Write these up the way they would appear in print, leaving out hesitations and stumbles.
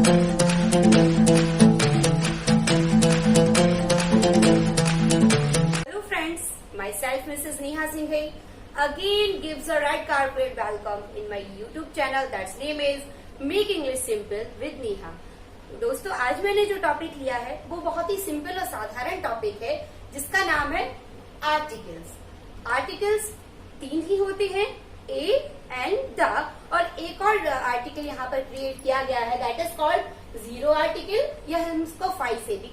Hello friends, myself Mrs. Neha Singh again gives a red carpet welcome in my YouTube channel that's name is Make English Simple with Neha। दोस्तों आज मैंने जो topic लिया है वो बहुत ही simple और साधारण टॉपिक है जिसका नाम है आर्टिकल्स। आर्टिकल्स तीन ही होते हैं, ए एंड द, और एक और आर्टिकल यहाँ पर क्रिएट किया गया है that is called zero article, या हम इसको 5 से भी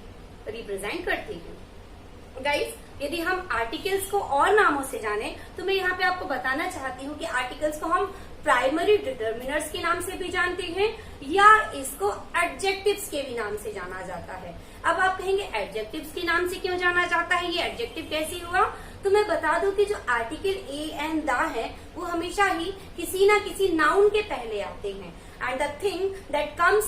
रिप्रेजेंट करते हैं। गाइस, यदि हम आर्टिकल्स को और नामों से जाने तो मैं यहाँ पे आपको बताना चाहती हूँ कि आर्टिकल्स को हम प्राइमरी डिटर्मिनर्स के नाम से भी जानते हैं या इसको एडजेक्टिव्स के भी नाम से जाना जाता है। अब आप कहेंगे एडजेक्टिव्स के नाम से क्यों जाना जाता है, ये एडजेक्टिव कैसे हुआ? तो मैं बता दूं कि जो आर्टिकल ए एंड द है वो हमेशा ही किसी ना किसी नाउन के पहले आते हैं, and the thing that comes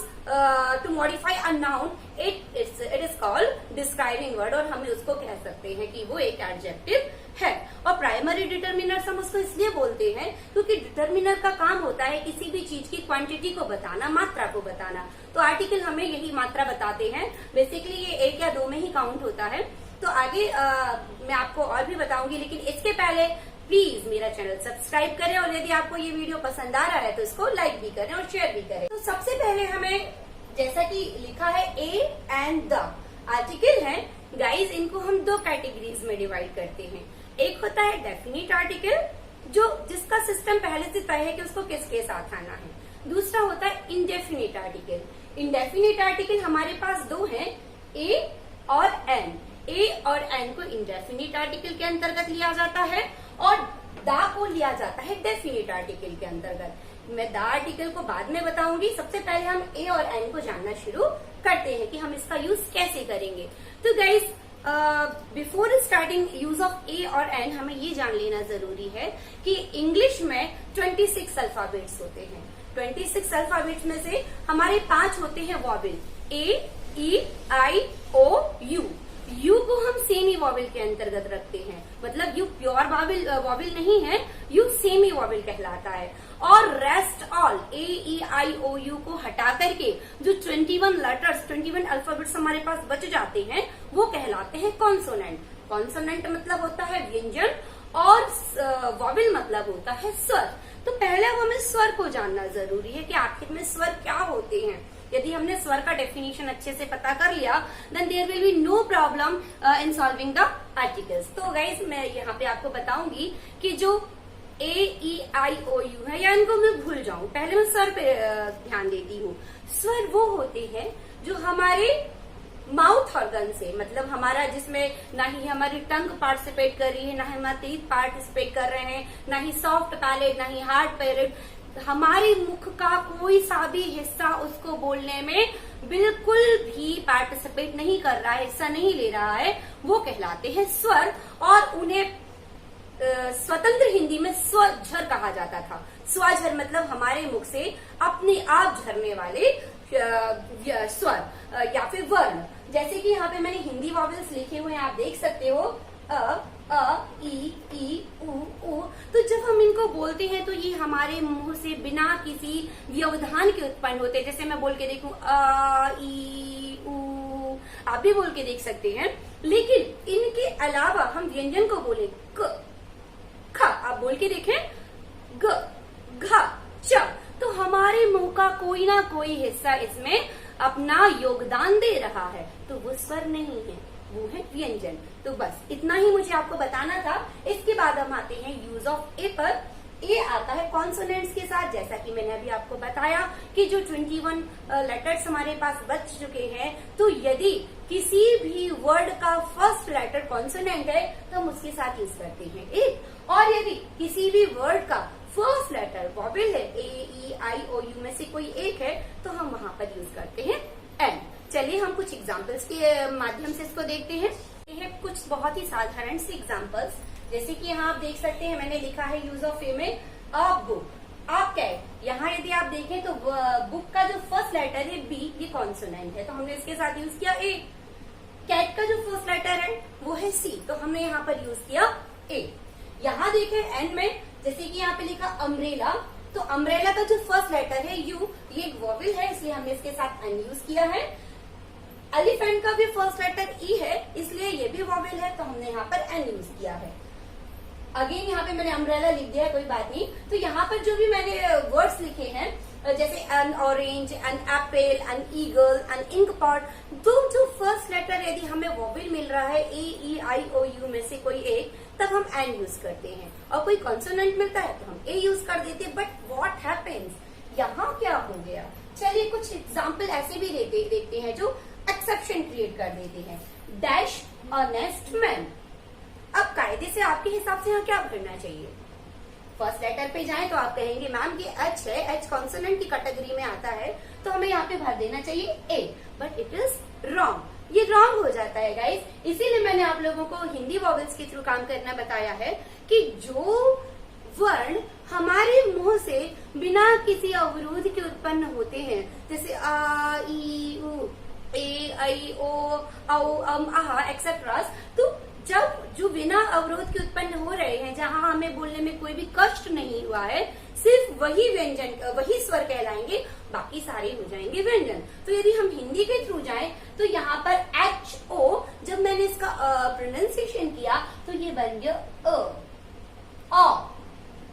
to modify a noun it is called describing word, और हम उसको कह सकते हैं कि वो एक एडजेक्टिव है। और प्राइमरी डिटर्मिनर्स हम उसको इसलिए बोलते हैं क्योंकि डिटर्मिनर का काम होता है किसी भी चीज की क्वांटिटी को बताना, मात्रा को बताना। तो आर्टिकल हमें यही मात्रा बताते हैं। बेसिकली ये एक या दो में ही काउंट होता है। तो आगे मैं आपको और भी बताऊंगी, लेकिन इसके पहले प्लीज मेरा चैनल सब्सक्राइब करें और यदि आपको ये वीडियो पसंद आ रहा है तो इसको लाइक भी करें और शेयर भी करें। तो सबसे पहले हमें, जैसा कि लिखा है ए एंड द आर्टिकल है गाइज, इनको हम दो कैटेगरीज में डिवाइड करते हैं। एक होता है डेफिनिट आर्टिकल जिसका सिस्टम पहले से तय है कि उसको किसके साथ आना है। दूसरा होता है इंडेफिनिट आर्टिकल। इंडेफिनिट आर्टिकल हमारे पास दो हैं, ए और एन। ए और एन को इंडेफिनिट आर्टिकल के अंतर्गत लिया जाता है और द को लिया जाता है डेफिनिट आर्टिकल के अंतर्गत। मैं द आर्टिकल को बाद में बताऊंगी, सबसे पहले हम ए और एन को जानना शुरू करते हैं कि हम इसका यूज कैसे करेंगे। तो guys, before starting use of a और एन हमें ये जान लेना जरूरी है कि इंग्लिश में 26 अल्फाबेट्स होते हैं। 26 अल्फाबेट्स में से हमारे 5 होते हैं vowel, A, E, I, O, U. U को हम सेमी वॉवेल के अंतर्गत रखते हैं, मतलब यू प्योर वॉवेल नहीं है, यू सेमी वॉवेल कहलाता है। और rest all A, E, I, O, U को हटा करके जो 21 लेटर्स, 21 अल्फाबेट्स हमारे पास बच जाते हैं वो कहलाते हैं कॉन्सोनेंट। कॉन्सोनेंट मतलब होता है व्यंजन और वॉवेल मतलब होता है स्वर। तो पहले हमें स्वर को जानना जरूरी है कि आखिर में स्वर क्या होते हैं। यदि हमने स्वर का डेफिनेशन अच्छे से पता कर लिया then there will be no problem in solving the articles. तो गाइस, मैं यहाँ पे आपको बताऊंगी कि जो ए, ई, आई, ओ, यू है या इनको मैं भूल जाऊं, पहले मैं स्वर पे ध्यान देती हूँ। स्वर वो होते हैं जो हमारे माउथ ऑर्गन से, मतलब हमारा जिसमें ना ही हमारी टंग पार्टिसिपेट कर रही है, ना ही हमारे टीथ पार्टिसिपेट कर रहे हैं, ना ही सॉफ्ट पैलेट, ना ही हार्ड पैलेट, हमारे मुख का कोई सा भी हिस्सा उसको बोलने में बिल्कुल भी पार्टिसिपेट नहीं कर रहा है, हिस्सा नहीं ले रहा है, वो कहलाते हैं स्वर। और उन्हें स्वतंत्र हिंदी में स्वझर कहा जाता था। स्वझर मतलब हमारे मुख से अपने आप झरने वाले स्वर या फिर वर्ण। जैसे कि यहाँ पे मैंने हिंदी वॉवेल्स लिखे हुए हैं, आप देख सकते हो, अ, ई, उ। तो जब हम इनको बोलते हैं तो ये हमारे मुंह से बिना किसी व्यवधान के उत्पन्न होते हैं। जैसे मैं बोल के देखूं अ, ई, उ, आप भी बोल के देख सकते हैं। लेकिन इनके अलावा हम व्यंजन को बोले क, ख, आप बोल के देखें ग, घ, च, तो हमारे मुंह का कोई ना कोई हिस्सा इसमें अपना योगदान दे रहा है, तो वो स्वर नहीं है, वो है व्यंजन। तो बस इतना ही मुझे आपको बताना था। इसके बाद हम आते हैं यूज ऑफ ए पर। ए आता है कॉन्सोनेंट्स के साथ, जैसा कि मैंने अभी आपको बताया कि जो 21 लेटर्स हमारे पास बच चुके हैं, तो यदि किसी भी वर्ड का फर्स्ट लेटर कॉन्सोनेंट है तो हम उसके साथ यूज करते हैं ए, और यदि किसी भी वर्ड का फर्स्ट लेटर वॉवेल है, ए, ई, आई, ओ, यू में से कोई एक है, तो हम वहां पर यूज करते हैं एन। चलिए हम कुछ एग्जाम्पल्स के माध्यम से इसको देखते हैं। ये है कुछ बहुत ही साधारण से एग्जाम्पल्स, जैसे कि यहाँ आप देख सकते हैं मैंने लिखा है यूज ऑफ ए में अ बुक, अ कैट। यहाँ यदि आप देखें तो बुक का जो फर्स्ट लेटर है बी, ये कॉन्सोनेंट है, तो हमने इसके साथ यूज किया ए। कैट का जो फर्स्ट लेटर है वो है सी, तो हमने यहाँ पर यूज किया ए। यहाँ देखें एन में, जैसे कि यहाँ पे लिखा अम्ब्रेला, तो अम्ब्रेला का जो फर्स्ट लेटर है यू, ये एक वॉवेल है इसलिए हमने इसके साथ एन यूज किया है। एलिफेंट का भी फर्स्ट लेटर ई है इसलिए ये भी वॉवेल है तो हमने यहाँ पर एन यूज किया है। अगेन यहाँ पे मैंने अम्ब्रेला लिख दिया है, कोई बात नहीं। तो यहाँ पर जो भी मैंने वर्ड्स लिखे हैं जैसे an orange, an apple, an eagle, an ink pot, तो जो फर्स्ट लेटर यदि हमें वॉवेल मिल रहा है ए ई आई ओ यू में से कोई एक, तब हम एन यूज करते हैं, और कोई कॉन्सोनेंट मिलता है तो हम ए यूज कर देते हैं। बट व्हाट हैपेंस, यहाँ क्या हो गया? चलिए कुछ एग्जाम्पल ऐसे भी देखते हैं जो एक्सेप्शन क्रिएट कर देते हैं। डैश ऑनेस्ट मैन, अब कायदे से आपके हिसाब से यहाँ क्या भरना चाहिए? फर्स्ट लेटर पे जाएं तो आप कहेंगे मैम ये एच है, एच कॉन्सोनेंट की कैटेगरी में आता है तो हमें यहाँ पे भर देना चाहिए ए, बट इट इज रॉन्ग। ये रॉन्ग हो जाता है गाइस, इसीलिए मैंने आप लोगों को हिंदी वॉवेल्स के थ्रू काम करना बताया है कि जो वर्ण हमारे मुंह से बिना किसी अवरोध के उत्पन्न होते हैं, जैसे आ ई उ ए आई ओ औ आहा एक्सेट्रा, तो जब जो बिना अवरोध के उत्पन्न हो रहे हैं, जहां हमें बोलने में कोई भी कष्ट नहीं हुआ है, सिर्फ वही व्यंजन, वही स्वर कहलाएंगे, बाकी सारे हो जाएंगे व्यंजन। तो यदि हम हिंदी के थ्रू जाएं तो यहाँ पर एच ओ, जब मैंने इसका प्रोनाउंसिएशन किया तो ये बन गया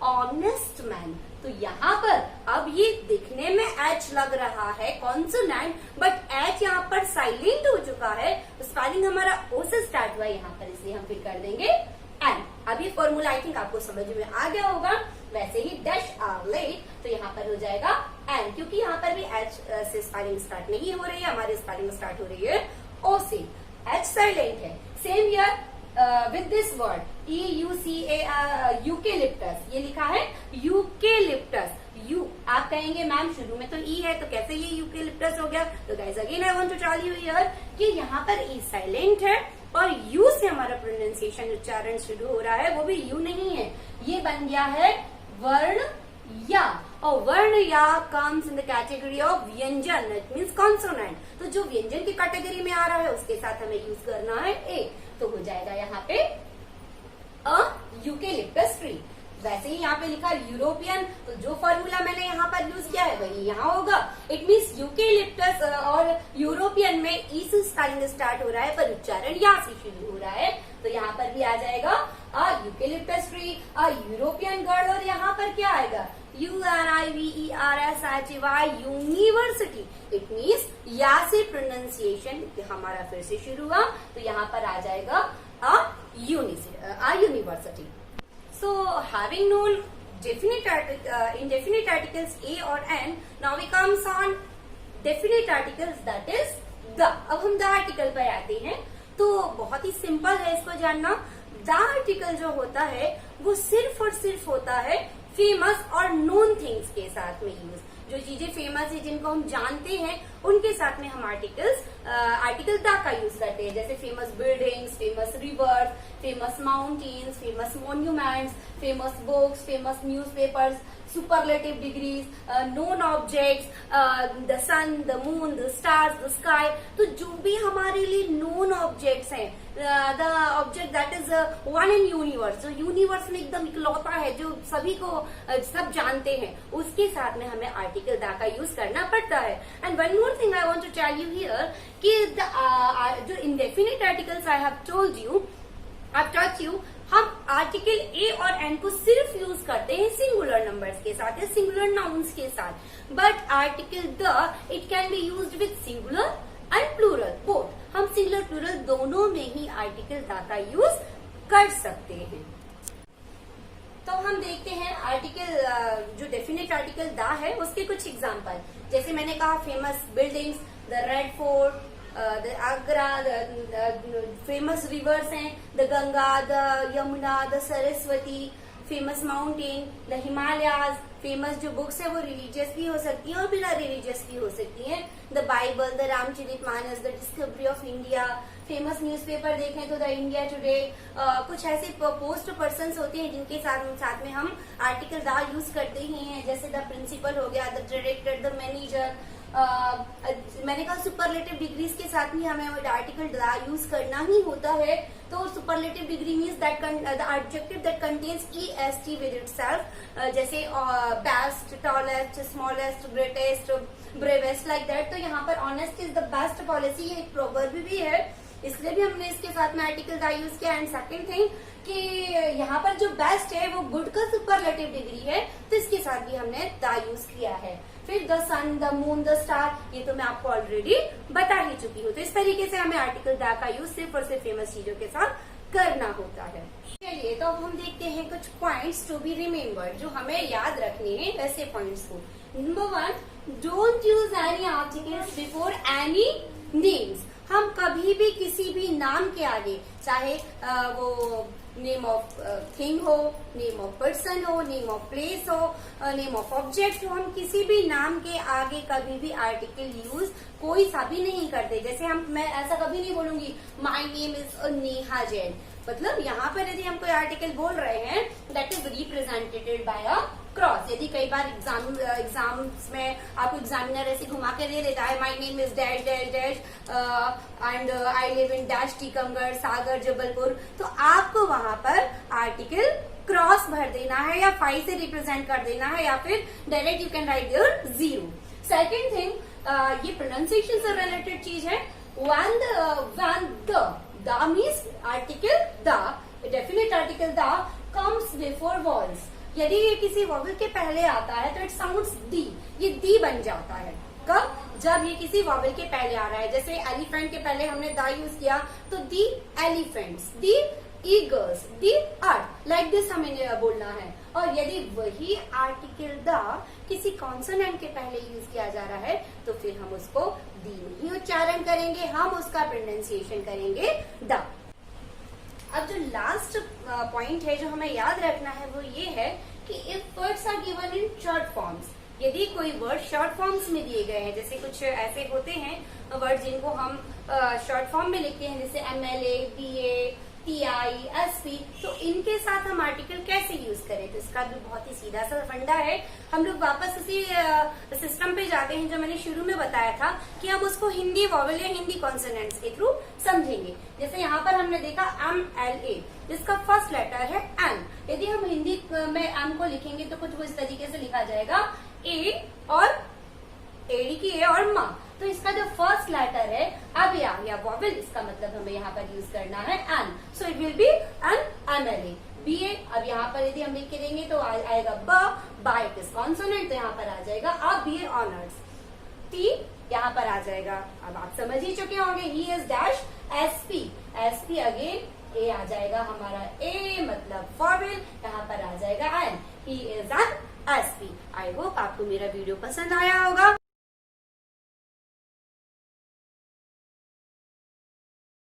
ऑनेस्ट मैन। तो यहाँ पर अब ये दिखने में एच लग रहा है कॉन्सोनेंट, बट एच यहाँ पर साइलेंट हो चुका है, तो स्पेलिंग हमारा ओ से स्टार्ट हुआ यहाँ पर, इसलिए हम फिर कर देंगे एन। अब ये फॉर्मूला आई थिंक आपको समझ में आ गया होगा। वैसे ही डैश आर लेट, तो यहाँ पर हो जाएगा एन, क्योंकि यहाँ पर भी एच से स्पेलिंग स्टार्ट नहीं हो रही है, हमारी स्पेलिंग स्टार्ट हो रही है ओ से। एच साइलेंट है। Same here with this word eucalyptus, ये लिखा है यूकेलिप्टस। यू आप कहेंगे मैम शुरू में तो ई है तो कैसे ये यूकेलिप्टस हो गया? तो guys again I want to tell you here कि यहाँ पर ई साइलेंट है और यू से हमारा प्रोनाउंसिएशन उच्चारण शुरू हो रहा है, वो भी यू नहीं है, ये बन गया है वर्ण या, और वर्ण या comes in the category of व्यंजन, इट मीन्स कॉन्सोनेंट। तो जो व्यंजन की कैटेगरी में आ रहा है उसके साथ हमें यूज करना है ए, तो हो जाएगा यहाँ पे अ यूकेलिप्टस ट्री। वैसे ही यहाँ पे लिखा यूरोपियन, तो जो फॉर्मूला मैंने यहाँ पर यूज किया है वही यहाँ होगा। इट मीन्स यूकेलिप्टस और यूरोपियन में ई से स्पेलिंग स्टार्ट हो रहा है पर उच्चारण यहाँ से शुरू हो रहा है, तो यहाँ पर भी आ जाएगा a eucalyptus tree, a European girl, और यहाँ पर क्या आएगा? UNIVERSITY university. इट मीन्स या से प्रोनाउंसिएशन हमारा फिर से शुरू हुआ, तो यहाँ पर आ जाएगा a university. So having known indefinite articles a or n, now we comes on definite articles, that is the। अब हम the article पर आते हैं, तो बहुत ही सिंपल है इसको जानना। the article जो होता है वो सिर्फ और सिर्फ होता है फेमस और नोन थिंग्स के साथ में यूज। जो चीजें फेमस है, जिनको हम जानते हैं, उनके साथ में हम आर्टिकल दा का यूज करते हैं, जैसे famous buildings, famous rivers, famous mountains, famous monuments, famous books, famous newspapers, superlative degrees, known objects, the sun, the moon, the stars, the sky. तो जो भी हमारे लिए नोन ऑब्जेक्ट्स हैं, the object that is one in universe, जो universe में एकदम इकलौता है, जो सभी को सब जानते हैं, उसके साथ में हमें आर्टिकल दा का यूज करना पड़ता है। And one more thing I want to tell you here कि जो indefinite articles I have told you, I taught you, हम आर्टिकल ए और एन को सिर्फ यूज करते हैं सिंगुलर नंबर्स के साथ या सिंगुलर नाउन्स के साथ, but article the it can be used with singular and plural both. हम सिंगुलर प्लूरल दोनों में ही आर्टिकल द का यूज कर सकते हैं। तो हम देखते हैं आर्टिकल, जो डेफिनेट आर्टिकल द है उसके कुछ एग्जाम्पल। जैसे मैंने कहा famous buildings, the Red Fort, the Agra, famous rivers हैं, the Ganga, the Yamuna, the Saraswati, famous mountain, the Himalayas. Famous जो बुक्स है वो रिलीजियस भी हो सकती हैं और बिना रिलीजियस भी हो सकती हैं, the Bible, the Ramcharitmanas, the discovery of India. Famous newspaper देखें तो द इंडिया टुडे। कुछ ऐसे पोस्ट पर्सन्स होते हैं जिनके साथ में हम आर्टिकल द यूज करते ही हैं, जैसे द प्रिंसिपल हो गया, द डायरेक्टर, द मैनेजर, मैंने कहा सुपरलेटिव डिग्रीज के साथ भी हमें आर्टिकल द यूज करना ही होता है। तो superlative degree means that the adjective that contains est with itself, जैसे best, tallest, smallest, greatest, bravest, like that. तो यहाँ पर honest is the best policy, ये एक प्रोवर्ब भी है, इसलिए भी हमने इसके साथ में आर्टिकल द यूज किया। एंड सेकंड थिंग कि यहाँ पर जो बेस्ट है वो गुड का सुपरलेटिव डिग्री है, तो इसके साथ भी हमने द यूज किया है। फिर the sun, the moon, the star, ये तो मैं आपको ऑलरेडी बता ही चुकी हूँ। तो इस तरीके से हमें आर्टिकल द का यूज सिर्फ और सिर्फ फेमस चीजों के साथ करना होता है। चलिए तो अब हम देखते हैं कुछ पॉइंट्स टू बी रिमेम्बर्ड, जो हमें याद रखने हैं वैसे पॉइंट्स को। Number 1, don't use any articles before any names. हम कभी भी किसी भी नाम के आगे, चाहे वो नेम ऑफ थिंग हो, नेम ऑफ पर्सन हो, नेम ऑफ प्लेस हो, नेम ऑफ ऑब्जेक्ट हो, हम किसी भी नाम के आगे कभी भी आर्टिकल यूज कोई सा भी नहीं करते। जैसे मैं ऐसा कभी नहीं बोलूंगी माई नेम इज नेहा जैन। मतलब यहाँ पर यदि हम कोई आर्टिकल बोल रहे हैं that is represented by a cross. यदि कई बार एग्जाम्स में आपको एग्जामिनर ऐसे घुमा के दे देता है my name is dash dash dash and I live in dash Tikamgarh, Sagar, Jabalpur, तो आपको वहां पर आर्टिकल क्रॉस भर देना है या 5 से रिप्रेजेंट कर देना है, या फिर direct you can write there 0। Second thing, ये प्रोनाउंसिएशन से रिलेटेड चीज है। when the means article the, definite article the comes before vowels। यदि ये किसी वॉवल के पहले आता है तो इट साउंड्स दी, ये दी बन जाता है। कब? जब ये किसी वॉवल के पहले आ रहा है। जैसे एलिफेंट के पहले हमने द यूज किया तो the elephants, the eagles, the earth, like this हमें बोलना है। और यदि वही आर्टिकल द किसी कॉन्सोनेंट के पहले यूज किया जा रहा है तो फिर हम उसको दी नहीं उच्चारण करेंगे, हम उसका प्रोनाउंसिएशन करेंगे द। अब जो लास्ट पॉइंट है जो हमें याद रखना है वो ये है कि if words are given in short forms, यदि कोई वर्ड शॉर्ट फॉर्म्स में दिए गए हैं, जैसे कुछ ऐसे होते हैं वर्ड जिनको हम शॉर्ट फॉर्म में लिखते हैं, जैसे MLA, PA, TI, SP, तो इनके साथ हम आर्टिकल कैसे यूज करें? तो इसका भी बहुत ही सीधा सा फंडा है। हम लोग वापस उसी सिस्टम पे जाते हैं जो मैंने शुरू में बताया था कि हम उसको हिंदी वॉवल या हिंदी कॉन्सोनेंट्स के थ्रू समझेंगे। जैसे यहाँ पर हमने देखा MLA, जिसका फर्स्ट लेटर है एन। यदि हम हिंदी में एम को लिखेंगे तो कुछ वो इस तरीके से लिखा जाएगा, ए और एडी की ए और माँ, तो इसका जो फर्स्ट लेटर है अब या वॉवल, इसका मतलब हमें यहाँ पर यूज करना है an, so it will be an MLA। BA, अब यहाँ पर यदि हम लिख के देंगे तो आएगा बा, इट इज कॉन्सोनेंट, तो यहाँ पर आ जाएगा अब BA ऑनर्स। T यहाँ पर आ जाएगा, अब आप समझ ही चुके होंगे, he is dash SP again a आ जाएगा हमारा ए मतलब वॉवल, यहाँ पर आ जाएगा an, he is an SP। I hope आपको मेरा वीडियो पसंद आया होगा।